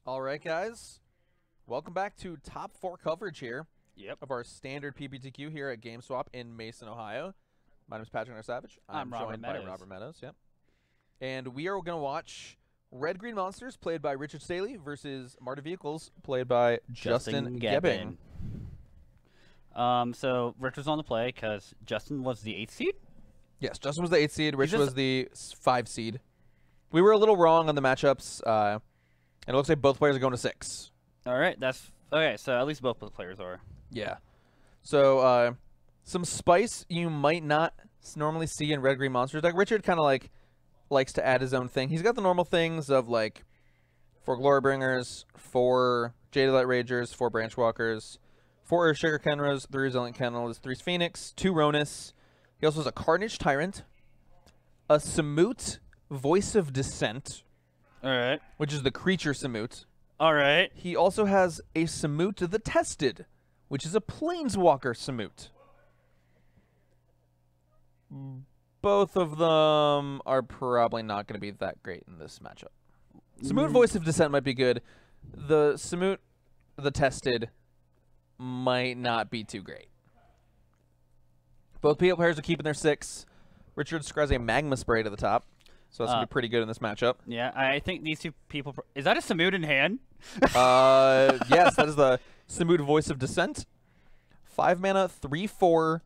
All right, guys. Welcome back to top 4 coverage here of our standard PPTQ here at GameSwap in Mason, Ohio. My name is Patrick Savage. I'm joined by Robert Meadows. Yep. And we are going to watch Red Green Monsters, played by Richard Staley, versus Mardu Vehicles, played by Justin Gebing. So Richard's on the play because Justin was the 8th seed? Yes, Justin was the 8th seed. Rich was the 5 seed. We were a little wrong on the matchups, and it looks like both players are going to 6. All right, that's okay. So at least both the players are. Yeah. So some spice you might not normally see in Red Green Monsters. Like Richard kind of likes to add his own thing. He's got the normal things of like 4 Glorybringers, 4 Jadelight Ragers, 4 Branchwalkers, 4 Earthshaker Kenras, 3 Resilient Kennels, 3 Phoenix, 2 Ronus. He also has a Carnage Tyrant, a Samut Voice of Dissent. All right. Which is the creature Samut. All right. He also has a Samut the Tested, which is a Planeswalker Samut. Both of them are probably not going to be that great in this matchup. Samut Voice of Dissent might be good. The Samut the Tested might not be too great. Both players are keeping their 6. Richard scries a Magma Spray to the top. So that's going to be pretty good in this matchup. Yeah, I think these two people... Is that a Samut in hand? Yes, that is the Samut Voice of Dissent. 5 mana, 3/4,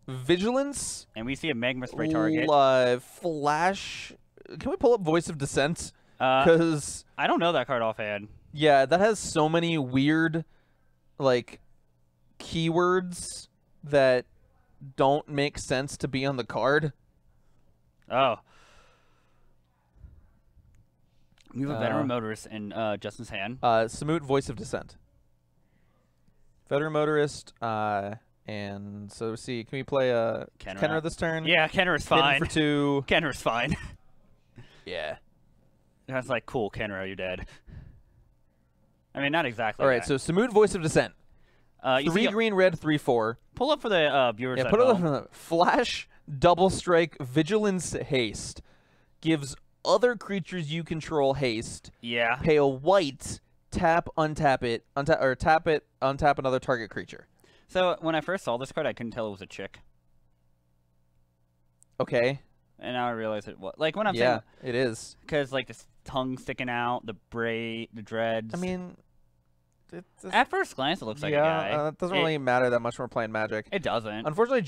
Vigilance. And we see a Magma Spray target. Flash. Can we pull up Voice of Dissent? Because I don't know that card offhand. Yeah, that has so many weird, like, keywords that don't make sense to be on the card. Oh. We have a Veteran Motorist in Justin's hand. Samut Voice of Dissent. Veteran Motorist, and so see, can we play Kenra this turn? Yeah, Kenra's fine. For 2. Kenra's fine. Yeah. That's like, cool, Kenra, you're dead. I mean, not exactly. All right, so Samut Voice of Dissent. 3 green, red, 3/4. Pull up for the viewers. Yeah, put it up for the Flash, Double Strike, Vigilance, Haste. Gives other creatures you control haste. Yeah. Pay a white, tap, untap it, or tap it, untap another target creature. So when I first saw this card, I couldn't tell it was a chick. Okay. And now I realize it was. Like when I'm saying. Yeah, it is. Because like the tongue sticking out, the braid, the dreads. I mean, at first glance, it looks like a guy. It doesn't really matter that much when we're playing Magic. It doesn't. Unfortunately,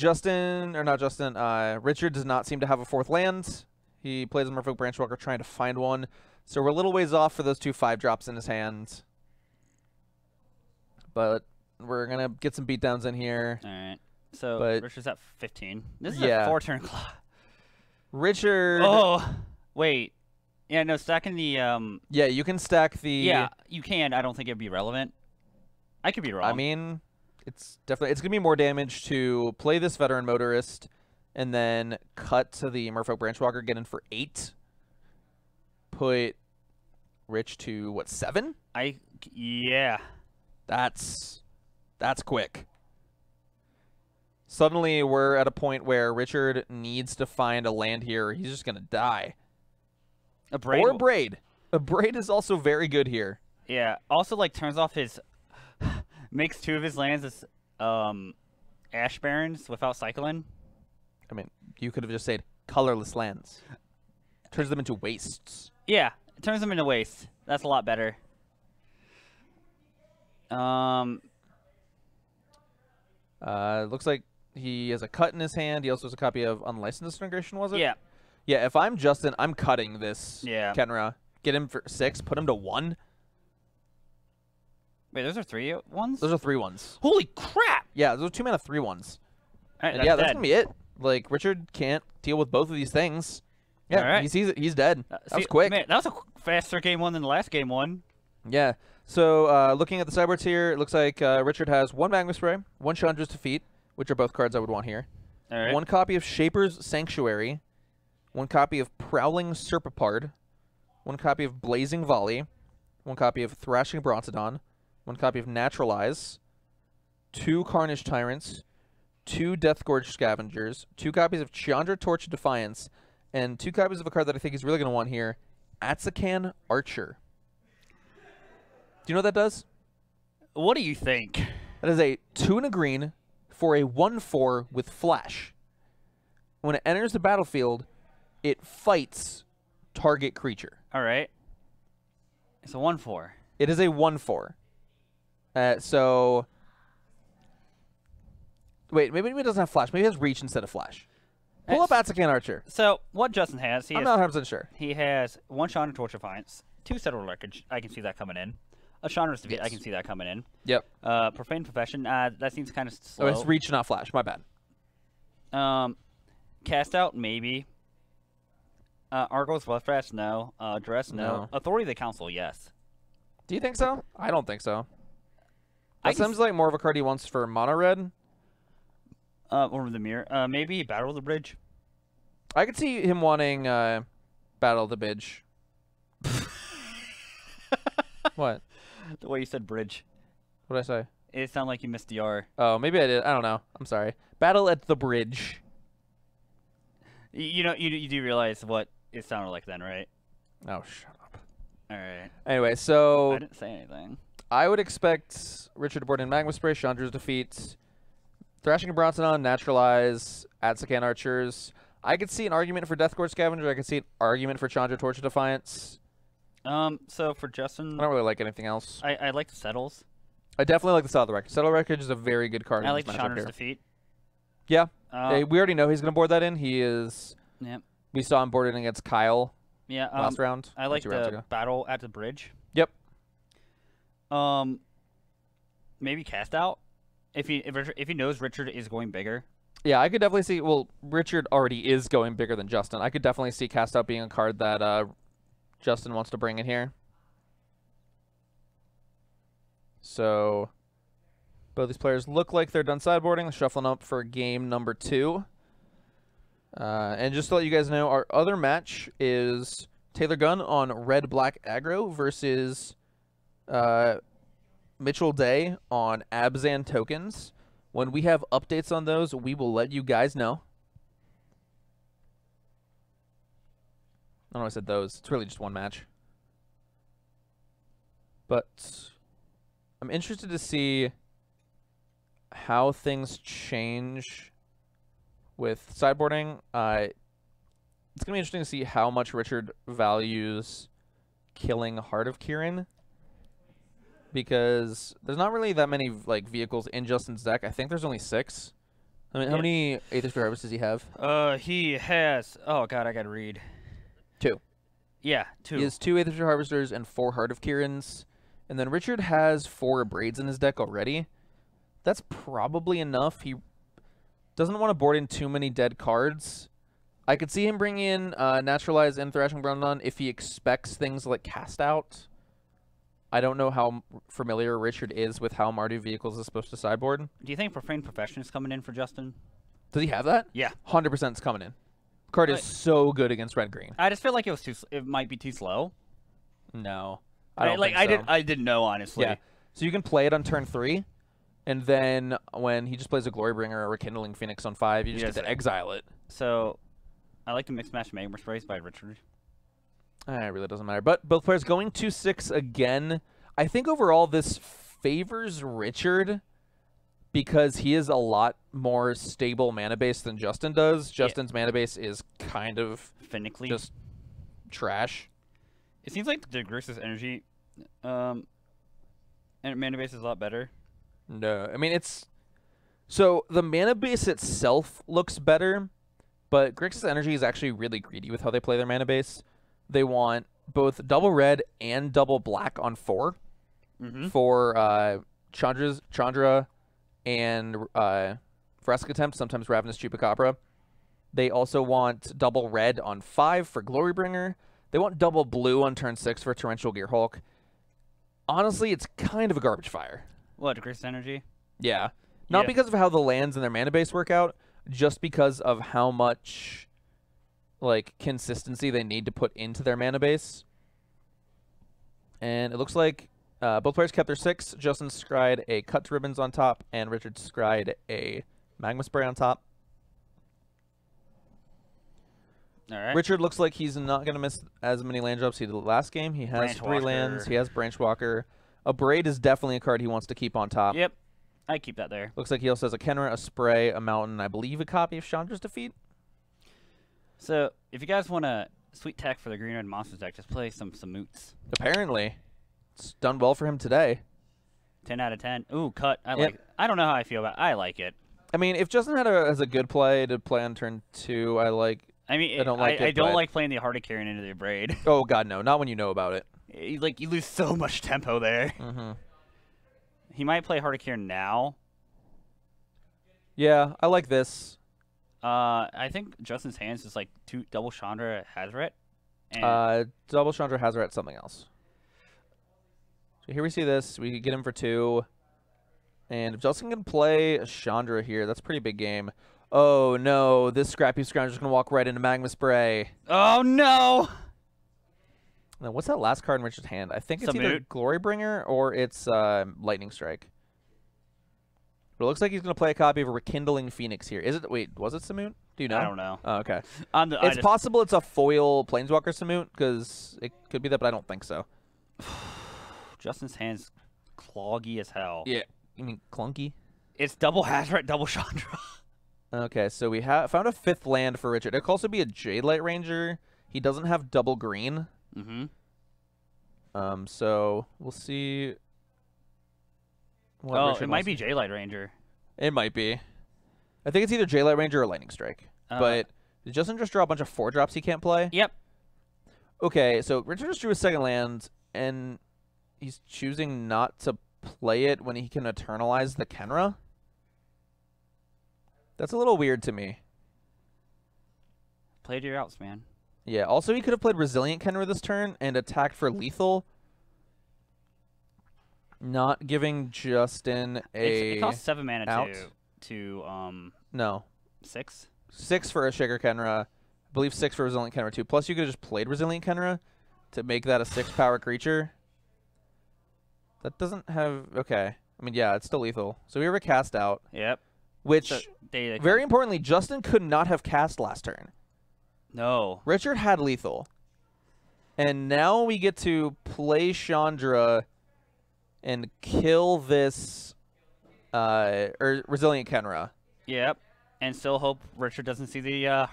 Richard does not seem to have a 4th land. He plays a Merfolk Branchwalker trying to find one. So we're a little ways off for those 2 5-drops in his hand. But we're going to get some beatdowns in here. All right. So Richard's at 15. This is a 4-turn clock. Richard... Oh, wait. Yeah, no, stacking the... Yeah, you can stack the... Yeah, you can. I don't think it'd be relevant. I could be wrong. I mean, it's going to be more damage to play this Veteran Motorist and then cut to the Merfolk Branchwalker, get in for 8. Put Rich to, what, 7? Yeah. That's quick. Suddenly, we're at a point where Richard needs to find a land here or he's just going to die. A Braid. Or a Braid. A Braid is also very good here. Yeah. Also, like, turns off his... makes 2 of his lands as Ash Barrens without cycling. I mean, you could have just said colorless lands. Turns them into wastes. Yeah, it turns them into wastes. That's a lot better. Looks like he has a cut in his hand. He also has a copy of Unlicensed Integration, was it? Yeah. Yeah, if I'm Justin, I'm cutting this Kenra. Get him for 6, put him to 1. Wait, those are 3 ones? Those are 3 ones. Holy crap! Yeah, those are 2 mana 3 ones. Right, yeah, that's going to be it. Like, Richard can't deal with both of these things. Yeah, he sees it. He's dead. That was quick. Man, that was a faster game 1 than the last game 1. Yeah. So, looking at the sideboards here, it looks like Richard has 1 Magma Spray, 1 Chandra's Defeat, which are both cards I would want here. All right. 1 copy of Shaper's Sanctuary, 1 copy of Prowling Serpapard, 1 copy of Blazing Volley, 1 copy of Thrashing Brontodon, 1 copy of Naturalize, 2 Carnage Tyrants, 2 Deathgorge Scavengers, 2 copies of Chandra Torch of Defiance, and 2 copies of a card that I think he's really going to want here, Atsakan Archer. you know what that does? What do you think? That is a 2 and a green for a 1/4 with flash. When it enters the battlefield, it fights target creature. All right. It's a 1/4. It is a 1/4. So, wait, maybe it doesn't have flash. Maybe it has reach instead of flash. Pull up Atsakan Archer. So what Justin has, I'm not 100% sure. He has 1 Chandra Torch Defiance, 2 Settled Wreckage. I can see that coming in. A Chandra's Defeat. Yes. I can see that coming in. Yep. Profane Profession. That seems kind of slow. Oh, it's reach, not flash. My bad. Cast Out, maybe. Argos Bloodfast, no. Dress, no. Authority of the Council, yes. Do you think so? I don't think so. I That seems like more of a card he wants for mono red. Or the Mirror. Maybe Battle of the Bridge. I could see him wanting Battle of the Bridge. What? The way you said bridge. What did I say? It sounded like you missed the R. Oh, maybe I did. I don't know. I'm sorry. Battle at the Bridge. You know, you do realize what it sounded like then, right? Oh, shut up. All right. Anyway, so I didn't say anything. I would expect Richard to board in Magma Spray, Chandra's Defeat, Thrashing and Brontonon, Naturalize, Atsakan Archers. I could see an argument for Death Court Scavenger. I could see an argument for Chandra Torch of Defiance. So for Justin, I don't really like anything else. I like the Settles. I definitely like the Settle Wreckage. Settle Wreckage is a very good card. I in like this matchup Chandra's here. Defeat. Yeah. We already know he's going to board that in. He is. Yep. We saw him boarded against Kyle Yeah. last round. I like 2 rounds the ago. Battle at the Bridge. Yep. Maybe Cast Out. If he knows Richard is going bigger. Yeah, I could definitely see. Well, Richard already is going bigger than Justin. I could definitely see Cast Out being a card that Justin wants to bring in here. So, both these players look like they're done sideboarding, shuffling up for game number 2. And just to let you guys know, our other match is Taylor Gunn on red-black aggro versus Mitchell Day on Abzan tokens. When we have updates on those, we will let you guys know. I don't know why I said those. It's really just one match. But I'm interested to see how things change with sideboarding. It's going to be interesting to see how much Richard values killing Heart of Kirin, because there's not really that many like vehicles in Justin's deck. I think there's only 6. I mean, how many Aether Sphere Harvest does he have? He has. Oh God, I gotta read. 2. Yeah, 2. He has 2 Aether Sphere Harvesters and 4 Heart of Kirins. And then Richard has 4 Braids in his deck already. That's probably enough. He doesn't want to board in too many dead cards. I could see him bring in Naturalize and Thrashing Brontonon if he expects things like Cast Out. I don't know how familiar Richard is with how Mardu vehicles is supposed to sideboard. Do you think Profane Profession is coming in for Justin? Does he have that? Yeah. 100% is coming in. Card is so good against red-green. I just feel like it might be too slow. No. I don't think so. I didn't know, honestly. Yeah. So you can play it on turn 3, and then when he just plays a Glorybringer or Rekindling Phoenix on 5, you just get to exile it. So I like the Mix Match Magma Sprays by Richard. It really doesn't matter. But both players going 2-6 again. I think overall this favors Richard because he is a lot more stable mana base than Justin does. Justin's mana base is kind of Finically. just trash. It seems like the Grixis energy and mana base is a lot better. No, I mean it's so the mana base itself looks better, but Grixis energy is actually really greedy with how they play their mana base. They want both double red and double black on 4 for Chandra and Fresca Attempt, sometimes Ravenous Chupacabra. They also want double red on 5 for Glorybringer. They want double blue on turn 6 for Torrential Gearhulk. Honestly, it's kind of a garbage fire. What, Grixis energy? Yeah. Not because of how the lands in their mana base work out, just because of how much like consistency they need to put into their mana base. And it looks like both players kept their 6. Justin scried a Cut to Ribbons on top, and Richard scried a Magma Spray on top. All right. Richard looks like he's not going to miss as many land drops he did last game. He has 3 lands. He has Branchwalker. A Braid is definitely a card he wants to keep on top. Yep. I keep that there. Looks like he also has a Kenra, a Spray, a Mountain, I believe a copy of Chandra's Defeat. So, if you guys want a sweet tech for the Green Red Monsters deck, just play some Moots. Apparently. It's done well for him today. 10 out of 10. Ooh, cut. I like it. I don't know how I feel about it. I like it. I mean, if Justin has a good play to play on turn 2, I like... I mean, I don't like it, I don't but- like playing the Heart Carrying into the Braid. Oh, God, no. Not when you know about it. You lose so much tempo there. Mm-hmm. He might play Heart Carry now. Yeah, I like this. I think Justin's hands is like double Chandra Hazret. And Double Chandra Hazret, something else. So here we see this. We could get him for 2. And if Justin can play a Chandra here, that's a pretty big game. Oh, no. This Scrappy Scrounger's going to walk right into Magma Spray. oh, no! Now, what's that last card in Richard's hand? I think it's Some either moot. Glorybringer or it's Lightning Strike. But it looks like he's going to play a copy of a Rekindling Phoenix here. Is it? Wait, was it Samut? Do you know? I don't know. Oh, okay. It's Possible it's a foil Planeswalker Samut, because it could be that, but I don't think so. Justin's hand's cloggy as hell. Yeah. You mean clunky? It's double Hazret, double Chandra. Okay, so we found a 5th land for Richard. It could also be a Jadelight Ranger. He doesn't have double green. Mm-hmm. So we'll see. Oh, it might be J-Light Ranger. It might be. I think it's either Jaylight Ranger or Lightning Strike. But did Justin just draw a bunch of 4-drops he can't play? Yep. Okay, so Richard just drew a 2nd land, and he's choosing not to play it when he can Eternalize the Kenra? That's a little weird to me. Play to your outs, man. Yeah, also he could have played Resilient Kenra this turn and attacked for lethal. Not giving Justin It costs 7 mana out. to No. 6. 6 for a Shaker Kenra. I believe 6 for Resilient Kenra too. Plus you could have just played Resilient Kenra to make that a 6-power creature. That doesn't have... Okay. I mean, yeah, it's still lethal. So we have a cast out. Yep. Which, So very importantly, Justin could not have cast last turn. No. Richard had lethal. And now we get to play Chandra and kill this Resilient Kenra. Yep. And still hope Richard doesn't see the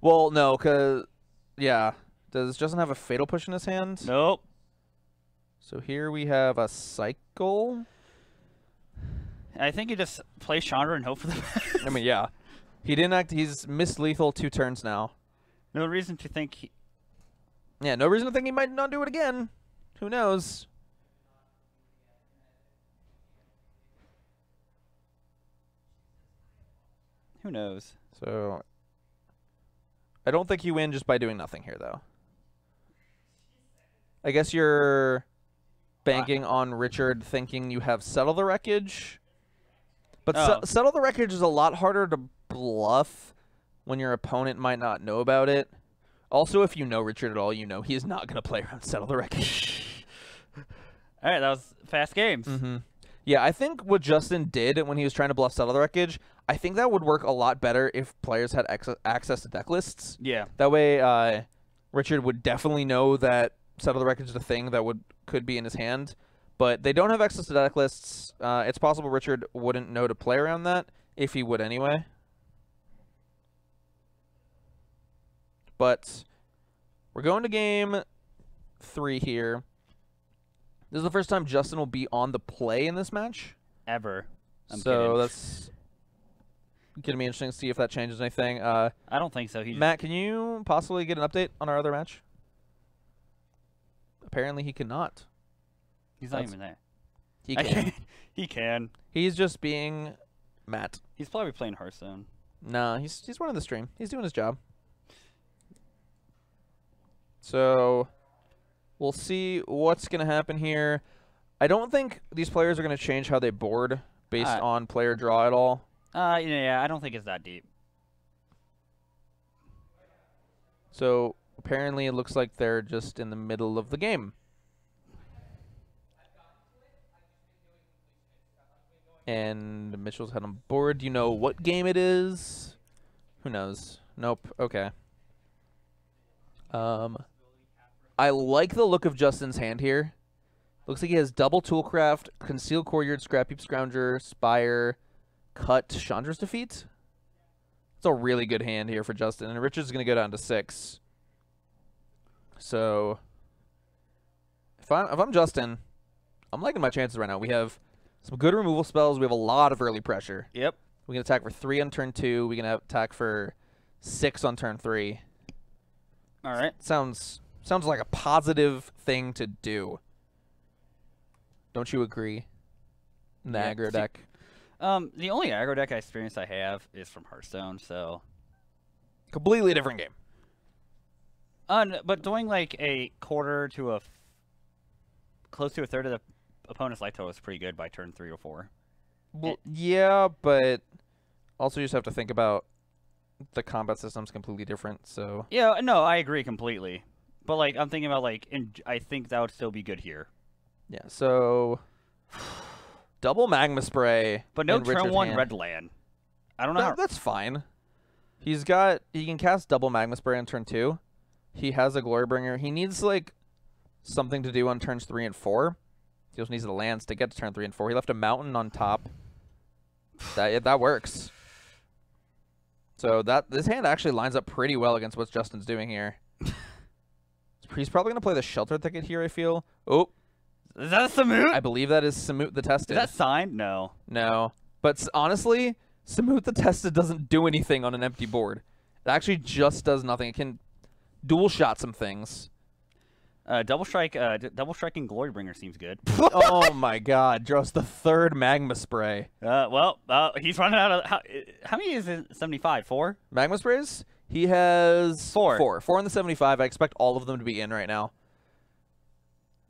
Well, no, because... Yeah. Does Justin have a Fatal Push in his hand? Nope. So here we have a Cycle. I think you just play Chandra and hope for the best. I mean, yeah. He didn't act... He's missed lethal 2 turns now. No reason to think he... Yeah, no reason to think he might not do it again. Who knows? Who knows? So... I don't think you win just by doing nothing here, though. I guess you're banking on Richard thinking you have Settle the Wreckage. But Oh. Settle the Wreckage is a lot harder to bluff when your opponent might not know about it. Also, if you know Richard at all, you know he is not going to play around Settle the Wreckage. All right, that was fast games. Yeah, I think what Justin did when he was trying to bluff Settle the Wreckage, I think that would work a lot better if players had access to deck lists. Yeah. That way, Richard would definitely know that Settle the Wreckage is a thing that could be in his hand. But they don't have access to deck lists. It's possible Richard wouldn't know to play around that, if he would anyway. But we're going to game 3 here. This is the first time Justin will be on the play in this match. Ever. I'm So kidding. that's going to be interesting to see if that changes anything. I don't think so. Matt, can you possibly get an update on our other match? Apparently he cannot. He's not even there. He I can. can't. He can. He's just being Matt. He's probably playing Hearthstone. Nah, he's running the stream. He's doing his job. So we'll see what's going to happen here. I don't think these players are going to change how they board based on player draw at all. Yeah, I don't think it's that deep. So apparently it looks like they're just in the middle of the game. And Mitchell's had on board. Do you know what game it is? Who knows? Nope. Okay. I like the look of Justin's hand here. Looks like he has double Toolcraft, Concealed Courtyard, Scrap Heap Scrounger, Spire, Cut, Chandra's Defeat. It's a really good hand here for Justin, and Richard's going to go down to 6. So, if I'm Justin, I'm liking my chances right now. We have some good removal spells. We have a lot of early pressure. Yep. We can attack for 3 on turn 2. We can attack for 6 on turn 3. All right. Sounds like a positive thing to do. Don't you agree? In the aggro deck. The only aggro deck experience I have is from Hearthstone, so Completely different game. But doing like a quarter to close to a third of the opponent's life total is pretty good by turn 3 or 4. Well, yeah, but also you just have to think about the combat system's completely different. So yeah, no, I agree completely. But like I'm thinking about like, I think that would still be good here. yeah, so double Magma Spray, But no in turn Richard's 1 hand. red land. I don't know. How, That's fine. He can cast double Magma Spray on turn 2. He has a Glorybringer. He needs like something to do on turns 3 and 4. He also needs the lands to get to turn 3 and 4. He left a mountain on top. That works. So this hand actually lines up pretty well against what Justin's doing here. He's probably gonna play the Shelter Thicket here, I feel. Oh, is that a Samut? I believe that is Samut the Tested. Is that signed? No. No. But honestly, Samut the Tested doesn't do anything on an empty board. It actually just does nothing. It can dual shot some things. Double striking Glorybringer seems good. Oh my God! Just the 3rd Magma Spray. He's running out of how many is it? 75? 4? Magma Sprays? He has 4. 4 in the 75. I expect all of them to be in right now.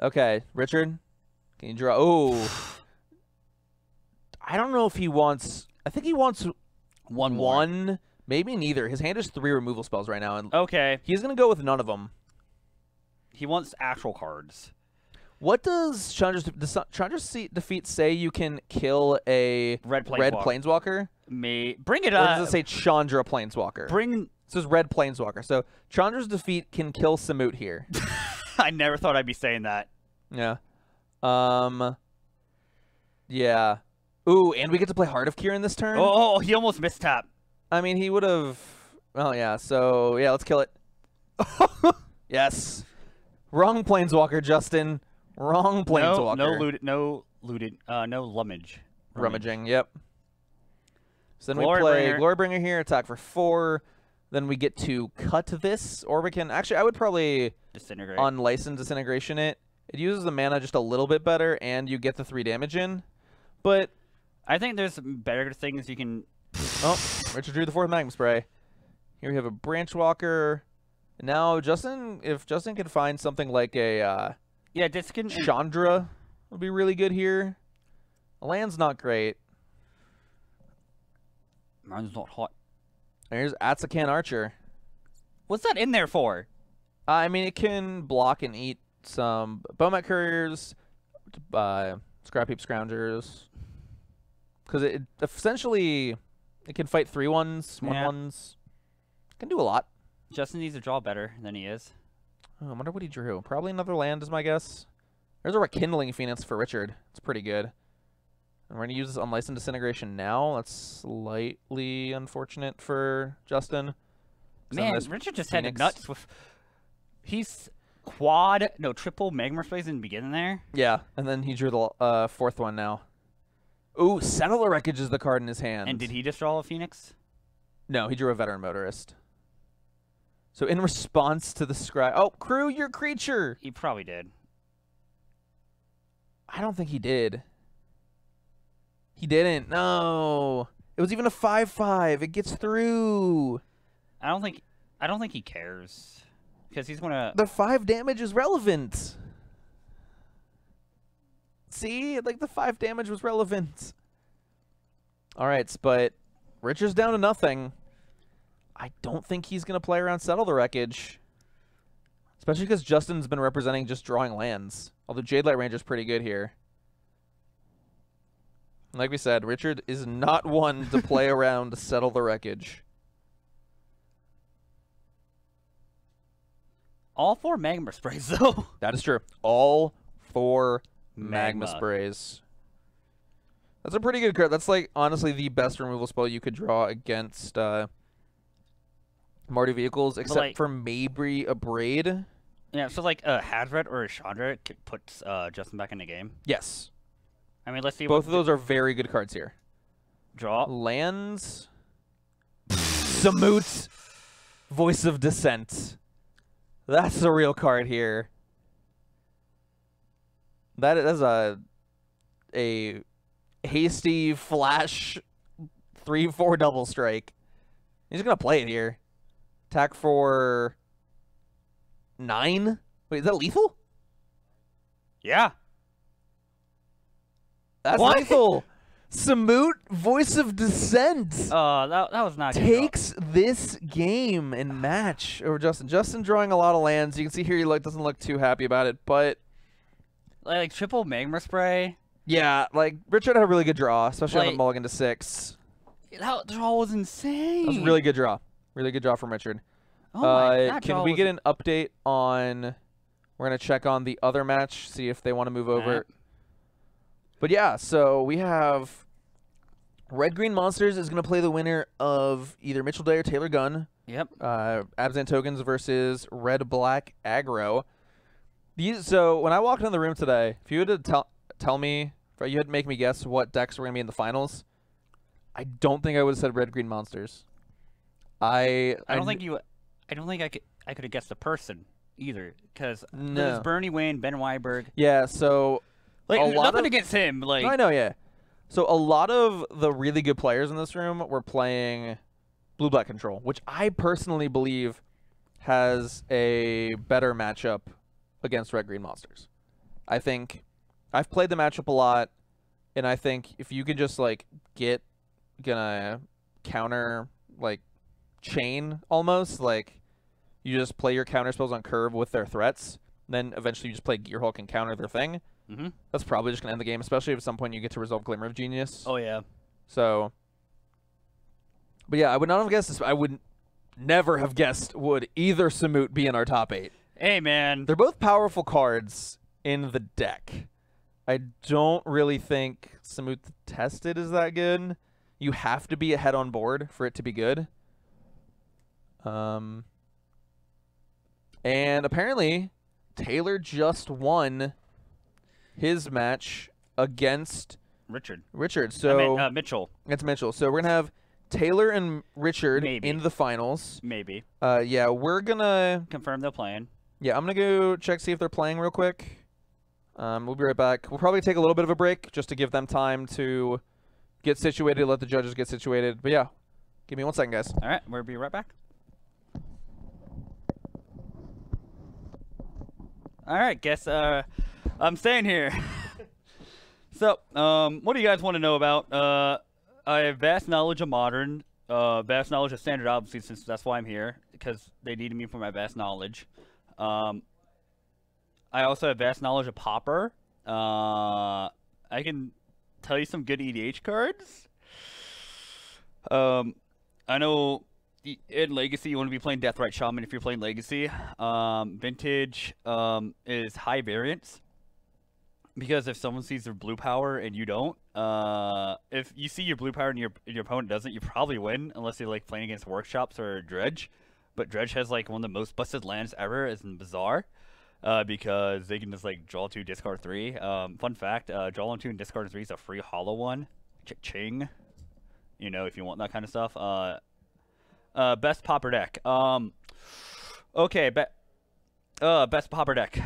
Okay, Richard, can you draw? Oh, I don't know if he wants. I think he wants one. Maybe neither. His hand is 3 removal spells right now, and okay, he's gonna go with none of them. He wants actual cards. What does Chandra's Defeat say? You can kill a Red Planeswalker? Bring it Or up. does it say Chandra Planeswalker? It says Red Planeswalker. So Chandra's Defeat can kill Samut here. I never thought I'd be saying that. Yeah. Yeah. Ooh, and we get to play Heart of Kieran this turn? Oh, he almost missed tap. I mean, he would have... Well, yeah. So, yeah, let's kill it. Yes. Wrong Planeswalker, Justin. Wrong Planeswalker. No Lummage. Rummaging, yep. So then we play Glorybringer here, attack for 4. Then we get to cut this, or we can... Actually, I would probably Disintegrate. Unlicense Disintegration it. It uses the mana just a little bit better, and you get the 3 damage in. But... I think there's better things you can... Oh, Richard drew the 4th Magma Spray. Here we have a Branchwalker. Now, if Justin can find something like a Chandra, would be really good here. The land's not great. Mine's not hot. There's Atsakan Archer. What's that in there for? I mean, it can block and eat some Bowmat Couriers, Scrap Heap Scroungers. Because it essentially, it can fight 3/1s, 1/1s. It can do a lot. Justin needs to draw better than he is. Oh, I wonder what he drew. Probably another land is my guess. There's a Rekindling Phoenix for Richard. It's pretty good. And we're going to use this Unlicensed Disintegration now. That's slightly unfortunate for Justin. Man, Richard just had it nuts with... He's triple Magma Sprays in the beginning there. Yeah, and then he drew the 4th one now. Ooh, Settle the Wreckage is the card in his hand. And did he just draw a Phoenix? No, he drew a Veteran Motorist. So in response to the scry... Oh, Crew your creature! He probably did. I don't think he did. He didn't. No. It was even a 5/5. It gets through. I don't think he cares. Because he's gonna... The 5 damage is relevant. See? Like, the 5 damage was relevant. Alright, but Richard's down to nothing. I don't think he's going to play around Settle the Wreckage. Especially because Justin's been representing just drawing lands. Although Jadelight Ranger's pretty good here. Like we said, Richard is not one to play around to Settle the Wreckage. All 4 Magma Sprays, though. That is true. All 4 Magma Sprays. That's a pretty good card. That's like honestly the best removal spell you could draw against Mardu vehicles, except like, for maybe a Braid. Yeah, so like a Hadred or a Chandra puts Justin back in the game. Yes. I mean, let's see. Both of those are very good cards here. Draw. Lands. Samut. Voice of Dissent. That's a real card here. That is a hasty flash 3/4 double strike. He's gonna play it here. Attack for 9? Wait, is that lethal? Yeah. That's what? lethal. Samut, Voice of Dissent. That was not good. Takes this game and match over Justin. Justin drawing a lot of lands. You can see here he doesn't look too happy about it, but like triple Magma Spray. Yeah, like Richard had a really good draw, especially on the mulligan to 6. That draw was insane. That was a really good draw. Really good draw from Richard. Oh my, can we get an update on? We're gonna check on the other match, see if they want to move over. But yeah, so we have Red Green Monsters is gonna play the winner of either Mitchell Day or Taylor Gunn. Yep. Abzan Tokens versus Red Black Aggro. So when I walked in the room today, if you had to tell me, you had to make me guess what decks were gonna be in the finals, I don't think I would have said Red Green Monsters. I don't think I could have guessed the person either, because No. there's Bernie Wayne, Ben Weiberg. Yeah, so Like, a lot nothing of, against him. Like, I know, yeah. So a lot of the really good players in this room were playing Blue-Black Control, which I personally believe has a better matchup against Red Green Monsters. I think I've played the matchup a lot, and I think if you can just like gonna counter like chain almost, like you just play your counter spells on curve with their threats, then eventually you just play Gearhulk and counter their thing. That's probably just gonna end the game, especially if at some point you get to resolve Glimmer of Genius. Oh yeah. So, but yeah, I would not have guessed this. I would never have guessed would either Samut be in our top 8. Hey man, They're both powerful cards in the deck. I don't really think Samut Tested is that good. You have to be ahead on board for it to be good. And apparently, Taylor just won his match against Richard. So I meant, Mitchell. It's Mitchell. So we're gonna have Taylor and Richard Maybe. in the finals. Maybe. Yeah, we're gonna Confirm they're playing. Yeah, I'm gonna go check see if they're playing real quick. We'll be right back. We'll probably take a little bit of a break just to give them time to get situated, let the judges get situated. But yeah, give me 1 second, guys. All right, we'll be right back. All right, guess I'm staying here. So, what do you guys want to know about? I have vast knowledge of Modern, vast knowledge of Standard, obviously, since that's why I'm here, because they needed me for my vast knowledge. I also have vast knowledge of Pauper. I can tell you some good EDH cards. I know in Legacy you want to be playing Deathrite Shaman if you're playing Legacy. Vintage is high variance, because if someone sees their blue power and you don't, if you see your blue power and your opponent doesn't, you probably win, unless you're like playing against Workshops or Dredge. But Dredge has like one of the most busted lands ever, as in Bazaar, because they can just like draw 2, discard 3. Fun fact: draw 1, 2, and discard 3 is a free hollow one. Ching, you know, if you want that kind of stuff. Best Pauper deck. Okay, best Pauper deck.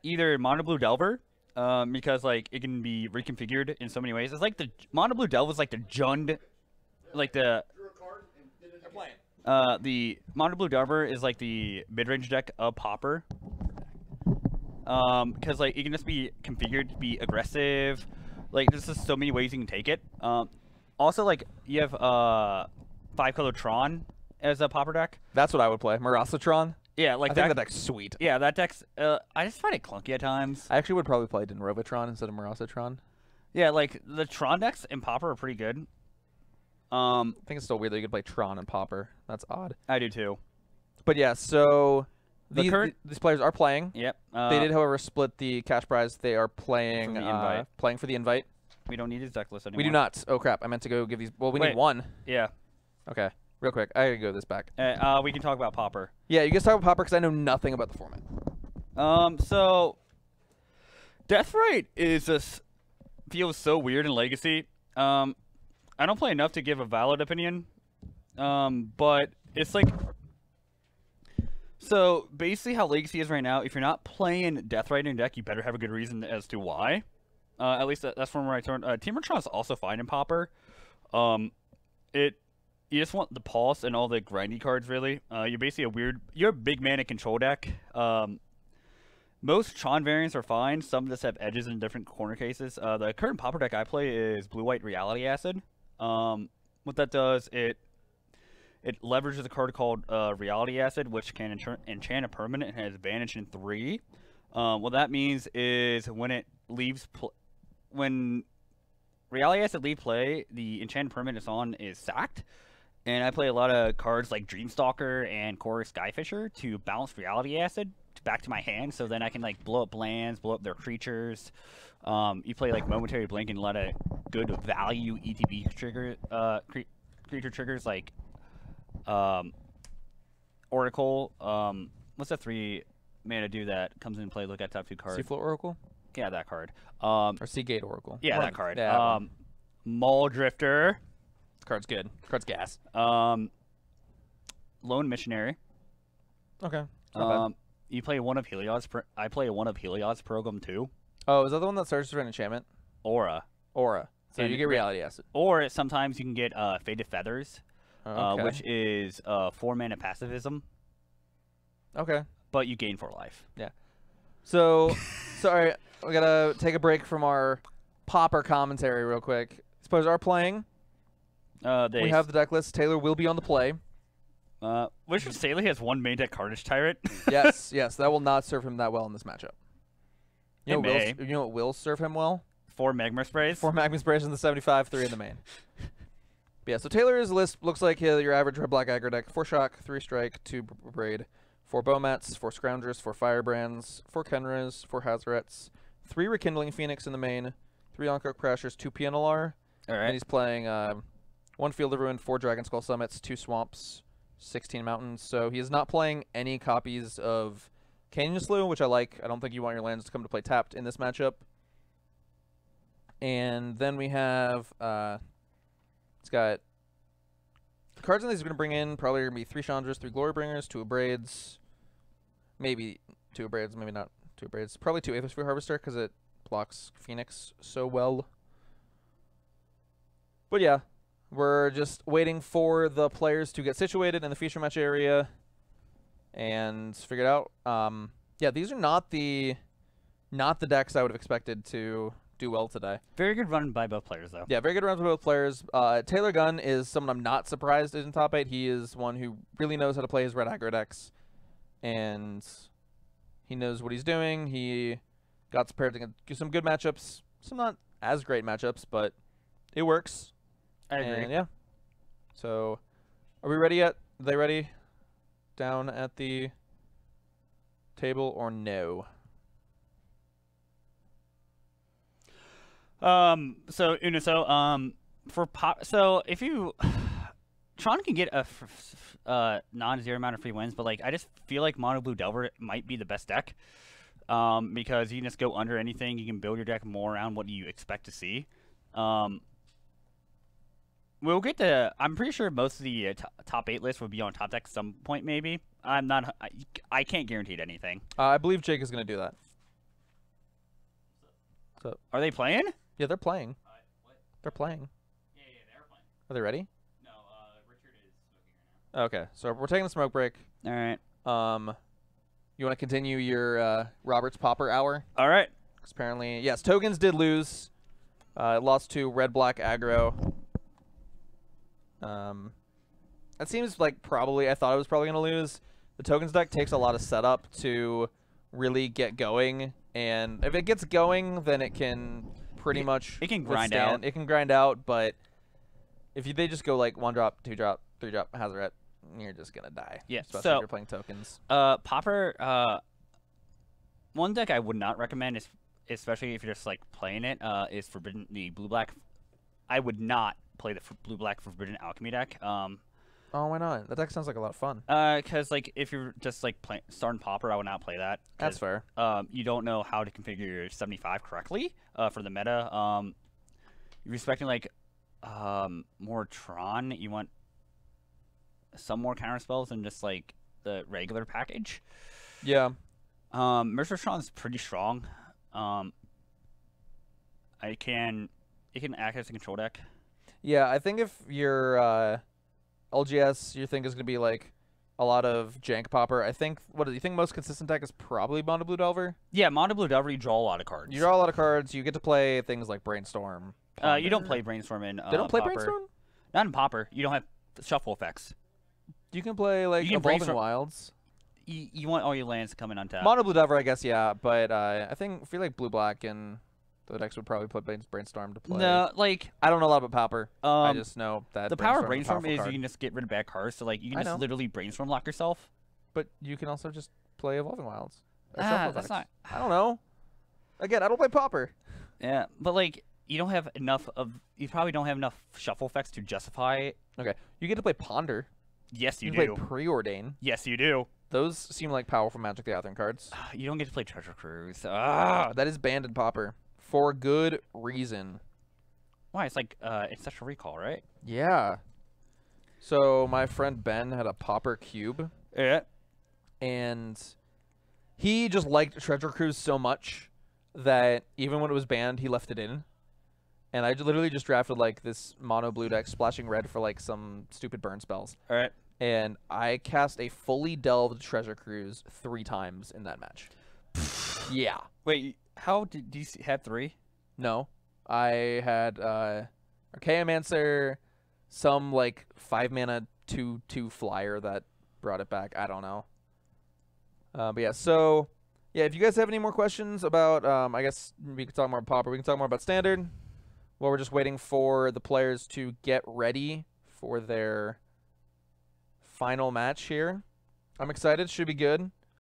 Either Mono Blue Delver, because like it can be reconfigured in so many ways. It's like the Mono Blue Delver is like the Jund, like the. The Mono Blue Delver is like the mid-range deck of Pauper. Because like it can just be configured to be aggressive. Like there's just so many ways you can take it. Also like you have 5-color Tron as a Pauper deck. That's what I would play. Marasatron. Yeah, like I think that deck's sweet. Yeah, that deck's. I just find it clunky at times. I actually would probably play Denrovatron instead of Marasatron. Yeah, like the Tron decks in Pauper are pretty good. I think it's still weird that you could play Tron and Pauper. That's odd. I do too. But yeah, so These players are playing. Yep. They did, however, split the cash prize. They are playing For the invite. playing for the invite. We don't need his deck list anymore. We do not. Oh crap! I meant to go give these. Well, we need Wait. one. Yeah. Okay, real quick. I gotta go this back. We can talk about Popper. Yeah, you guys talk about Popper because I know nothing about the format. So Deathrite is just feels so weird in Legacy. I don't play enough to give a valid opinion. But it's like, so basically how Legacy is right now, if you're not playing Deathrite in your deck, you better have a good reason as to why. At least that's from where I turned. Teamertron is also fine in Popper. You just want the pulse and all the grindy cards, really. You're basically you're a big mana control deck. Most Tron variants are fine. Some just have edges in different corner cases. The current Popper deck I play is Blue-White Reality Acid. What that does, it leverages a card called Reality Acid, which can enchant a permanent and has advantage in 3. What that means is when it leaves when Reality Acid leave play, the enchanted permanent it's on is sacked. And I play a lot of cards like Dreamstalker and Core Skyfisher to bounce Reality Acid back to my hand, so then I can like blow up lands, blow up their creatures. You play like Momentary Blink and a lot of good value ETB trigger creature triggers like Oracle. What's that 3 mana do that comes in play? Look at top 2 cards. Seafloor Oracle. Yeah, that card. Or Seagate Oracle. Yeah, that card. Yeah, Maul Drifter. Card's good. Card's gas. Lone Missionary. Okay. You play one of Heliod's. I play one of Heliod's program too. Oh, is that the one that searches for an enchantment? Aura. So you get Reality Acid. Or sometimes you can get Faded Feathers, Okay. which is 4 mana pacifism. Okay. But you gain 4 life. Yeah. So, sorry, we gotta take a break from our Popper commentary real quick. Suppose are playing. We have the deck list. Taylor will be on the play. Wizard Staley has 1 main deck Carnage Tyrant. yes, that will not serve him that well in this matchup. You It know what will serve him well? 4 Magma Sprays. 4 Magma Sprays in the 75, 3 in the main. But yeah, so Taylor's list looks like your average red black aggro deck: 4 Shock, 3 Strike, 2 Braid, 4 Bowmats, 4 Scroungers, 4 Firebrands, 4 Kenras, 4 Hazarets, 3 Rekindling Phoenix in the main, 3 Oncoke Crashers, 2 PNLR. All right. And he's playing 1 Field of Ruin, 4 Dragon Skull Summits, 2 Swamps, 16 Mountains. So he is not playing any copies of Canyon Slough, which I like. I don't think you want your lands to come to play tapped in this matchup. And then we have, it's got the cards in these he's going to bring in. Probably going to be 3 Chandras, 3 Glorybringers, 2 Abrades, maybe 2 Abrades, maybe not 2 Abrades. Probably 2 Aether Sphere Harvester because it blocks Phoenix so well. But yeah, we're just waiting for the players to get situated in the feature match area and figure it out. Yeah, these are not the decks I would have expected to do well today. Very good run by both players, though. Yeah, very good runs by both players. Taylor Gunn is someone I'm not surprised is in top 8. He is one who really knows how to play his red aggro decks, and he knows what he's doing. He got prepared to do some good matchups, some not as great matchups, but it works. I agree. And yeah. So, are we ready yet? Are they ready down at the table or no? So Uniso, for so if you Tron can get a non-zero amount of free wins, but like I just feel like Mono Blue Delver might be the best deck, because you can just go under anything. You can build your deck more around what you expect to see. We'll get to. I'm pretty sure most of the top 8 lists will be on top deck at some point. Maybe I'm not. I can't guarantee anything. I believe Jake is going to do that. So Are they playing? yeah, they're playing. What? They're playing. Yeah, they're playing. Are they ready? No, Richard is smoking right now. Okay, so we're taking a smoke break. All right. You want to continue your Robert's Popper hour? All right. 'Cause apparently, yes, tokens did lose. It lost to red-black aggro. That seems like probably, I thought it was probably going to lose. The tokens deck takes a lot of setup to really get going, and if it gets going, then it can pretty much it can grind withstand. out. It can grind out, but if they just go like 1 drop, 2 drop, 3 drop, Hazaret, you're just gonna die. Yeah, especially so if you're playing tokens. Pauper. One deck I would not recommend is, especially if you're just like playing it, is Forbidden the blue black. I would not play the blue black Forbidden Alchemy deck. Oh, why not? That deck sounds like a lot of fun. Because like if you're just like starting Pauper, I would not play that. That's fair. You don't know how to configure your 75 correctly. For the meta. You're respecting like more Tron. You want some more counter spells than just like the regular package. Yeah. Mercer Tron's pretty strong. It can act as a control deck. Yeah, I think if your LGS you think is gonna be like a lot of jank Pauper, I think what do you think most consistent deck is probably Mono Blue Delver? Yeah, Mono Blue Delver, you draw a lot of cards. You draw a lot of cards. You get to play things like Brainstorm. You don't play Brainstorm in They don't play Pauper. Brainstorm? Not in Pauper. You don't have shuffle effects. You can play like You can Evolving Brainstorm- Wilds. You want all your lands to come in untapped. Mono Blue Delver, I guess, yeah, but I feel like Blue Black and the decks would probably play Brainstorm to play. No, like I don't know a lot about Pauper. I just know that the power of Brainstorm Brainstorm is card. you can just get rid of bad cards. So like you can I just know. literally Brainstorm lock yourself. But you can also just play Evolving Wilds. Or Ah, Shuffle that's decks. I don't know. Again, I don't play Pauper. Yeah, but like you don't have enough of. You probably don't have enough shuffle effects to justify it. Okay, you get to play Ponder. Yes, you can do. play Preordain. Yes, you do. Those seem like powerful Magic the Gathering cards. You don't get to play Treasure Cruise. That is banned in Pauper for good reason. Why? It's like it's such a recall, right? Yeah. So my friend Ben had a Pauper cube, Yeah. and he just liked Treasure Cruise so much that even when it was banned, he left it in. And I literally just drafted like this mono blue deck, splashing red for like some stupid burn spells. All right. And I cast a fully delved Treasure Cruise 3 times in that match. Yeah. Wait, how did you have 3? No. I had Archaeomancer, some like 5-mana 2/2 flyer that brought it back. I don't know. But yeah, so yeah, if you guys have any more questions about I guess we can talk more about Pauper, we can talk more about Standard. Well, we're just waiting for the players to get ready for their final match here. I'm excited. Should be good.